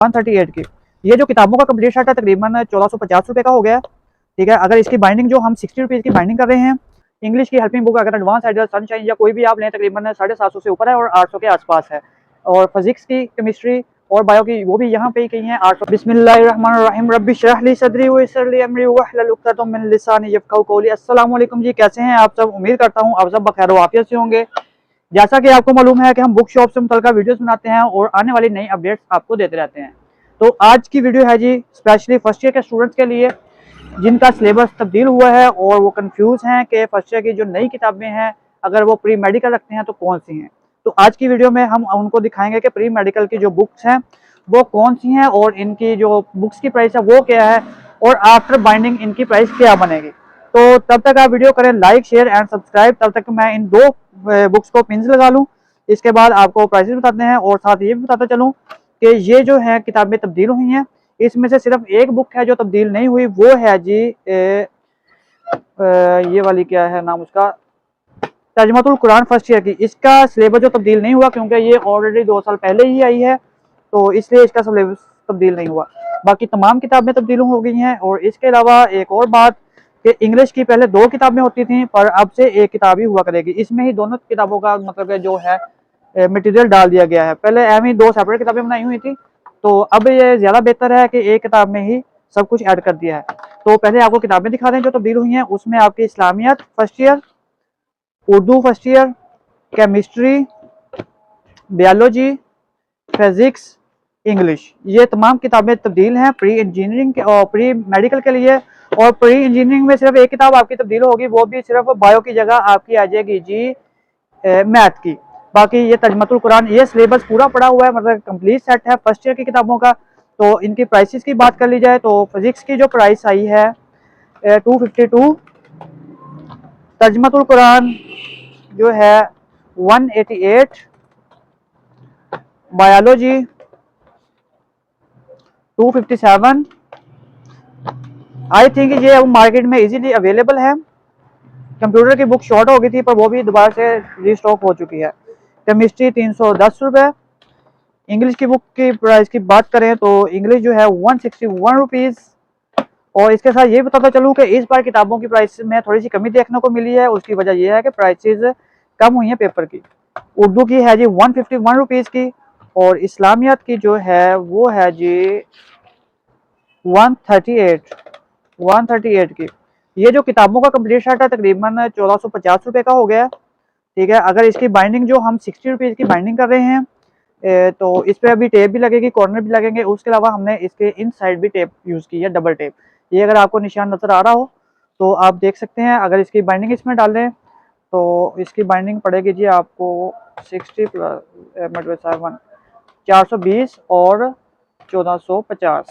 138 की। ये जो किताबों का कंप्लीट सेट है तकरीबन 1450 रुपये का हो गया। ठीक है, अगर इसकी बाइंडिंग जो हम 60 रुपीज़ की बाइंडिंग कर रहे हैं, इंग्लिश की हेल्पिंग बुक अगर एडवांस आइडिया, सनशाइन या कोई भी आप लें तकरीबन 750 से ऊपर है और 800 के आसपास है। और फिजिक्स की, केमिस्ट्री और बायो की वो भी यहाँ पे ही कही हैं 800। बिस्मिल्लाहिर्रहमानिर्रहीम रब्बि इश्रह ली सदरी व यस्सिर ली अमरी वहलुल उक़दतम मिन लिसानी यफ़क़हू क़ौली। अस्सलामु अलैकुम जी, कैसे हैं आप सब? उम्मीद करता हूँ आप सब बखैर आफियत से होंगे। जैसा कि आपको मालूम है कि हम बुक शॉप से मुतल्लिक़ वीडियोस बनाते हैं और आने वाली नई अपडेट्स आपको देते रहते हैं। तो आज की वीडियो है जी स्पेशली फर्स्ट ईयर के स्टूडेंट्स के लिए जिनका सिलेबस तब्दील हुआ है और वो कंफ्यूज हैं कि फर्स्ट ईयर की जो नई किताबें हैं अगर वो प्री मेडिकल रखते हैं तो कौन सी हैं। तो आज की वीडियो में हम उनको दिखाएंगे कि प्री मेडिकल की जो बुक्स हैं वो कौन सी हैं और इनकी जो बुक्स की प्राइस है वो क्या है और आफ्टर बाइंडिंग इनकी प्राइस क्या बनेगी। तो तब तक आप वीडियो करें लाइक, शेयर एंड सब्सक्राइब। तब तक मैं इन दो बुक्स को पिन्स लगा लूँ, इसके बाद आपको प्राइसेस बताते हैं और साथ ये भी बताता चलूँ कि ये जो है किताबें तब्दील हुई हैं। इसमें से सिर्फ एक बुक है जो तब्दील नहीं हुई, वो है जी ये वाली, क्या है नाम उसका, तर्जुमातुल कुरान फर्स्ट ईयर की। इसका सिलेबस जो तब्दील नहीं हुआ क्योंकि ये ऑलरेडी 2 साल पहले ही आई है, तो इसलिए इसका सिलेबस तब्दील नहीं हुआ। बाकी तमाम किताबें तब्दील हो गई हैं। और इसके अलावा एक और बात कि इंग्लिश की पहले 2 किताबें होती थी पर अब से एक किताब ही हुआ करेगी। इसमें ही दोनों किताबों का मतलब जो है मटेरियल डाल दिया गया है। पहले एम ही 2 सेपरेट किताबें बनाई हुई थी, तो अब ये ज़्यादा बेहतर है कि एक किताब में ही सब कुछ ऐड कर दिया है। तो पहले आपको किताबें दिखा दें जो तब्दील हुई हैं। उसमें आपकी Islamiyat first year, Urdu first year, chemistry, biology, physics, English, ये तमाम किताबें तब्दील हैं प्री इंजीनियरिंग के और प्री मेडिकल के लिए। और प्री इंजीनियरिंग में सिर्फ एक किताब आपकी तब्दील होगी, वो भी सिर्फ बायो की जगह आपकी आ जाएगी जी मैथ की। बाकी ये तर्जुमातुल कुरान, ये सिलेबस पूरा पड़ा हुआ है, मतलब कंप्लीट सेट है फर्स्ट ईयर की किताबों का। तो इनकी प्राइसेस की बात कर ली जाए तो फिजिक्स की जो प्राइस आई है 252, तर्जुमातुल कुरान जो है 188, बायोलॉजी 257। आई थिंक ये अब मार्केट में इजीली अवेलेबल है। कंप्यूटर की बुक शॉर्ट हो गई थी पर वो भी दोबारा से रीस्टॉक हो चुकी है। केमिस्ट्री 310 रुपये। इंग्लिश की बुक की प्राइस की बात करें तो इंग्लिश जो है 161 रुपीज़। और इसके साथ ये बताता चलूँ कि इस बार किताबों की प्राइस में थोड़ी सी कमी देखने को मिली है। उसकी वजह यह है कि प्राइसेस कम हुई हैं पेपर की। उर्दू की है जी 151 रुपीज़ की और इस्लामियत की जो है वो है जी 138 की। ये जो किताबों का कंप्लीट सेट है तकरीबन 1450 रुपये का हो गया। ठीक है, अगर इसकी बाइंडिंग जो हम 60 रुपीज़ की बाइंडिंग कर रहे हैं तो इस पर अभी टेप भी लगेगी, कॉर्नर भी लगेंगे। उसके अलावा हमने इसके इन साइड भी टेप यूज़ की है, डबल टेप। ये अगर आपको निशान नज़र आ रहा हो तो आप देख सकते हैं। अगर इसकी बाइंडिंग इसमें डाल दें तो इसकी बाइंडिंग पड़ेगी जी आपको 60 प्लस 7 420 और 1450,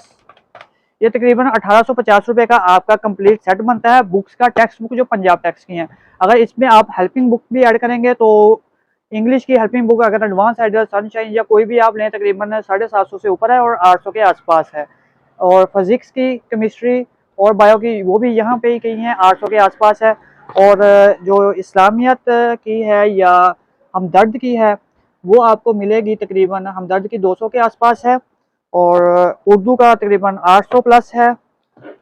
ये तकरीबन 1850 रुपये का आपका कंप्लीट सेट बनता है बुक्स का। टेक्स्ट बुक जो पंजाब टेक्स्ट की हैं, अगर इसमें आप हेल्पिंग बुक भी ऐड करेंगे तो इंग्लिश की हेल्पिंग बुक अगर एडवांस आइडिया, सनशाइन या कोई भी आप लें तकरीबन 750 से ऊपर है और 800 के आसपास है। और फिजिक्स की, केमिस्ट्री और बायो की वो भी यहाँ पे ही कहीं है, 800 के आसपास है। और जो इस्लामियत की है या हमदर्द की है वो आपको मिलेगी तकरीबन, हमदर्द की 200 के आसपास है और उर्दू का तकरीबन 800 प्लस है।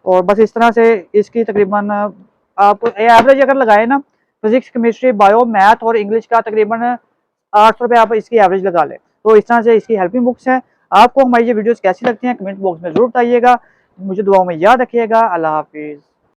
और बस इस तरह से इसकी तकरीबन आप एवरेज अगर लगाए ना, फिजिक्स, केमिस्ट्री, बायो, मैथ और इंग्लिश का तकरीबन 800 रुपये आप इसकी एवरेज लगा लें। तो इस तरह से इसकी हेल्पिंग बुक्स हैं। आपको हमारी ये वीडियोस कैसी लगती हैं कमेंट बॉक्स में ज़रूर बताइएगा। मुझे दुआओं में याद रखिएगा। अल्लाह हाफिज़।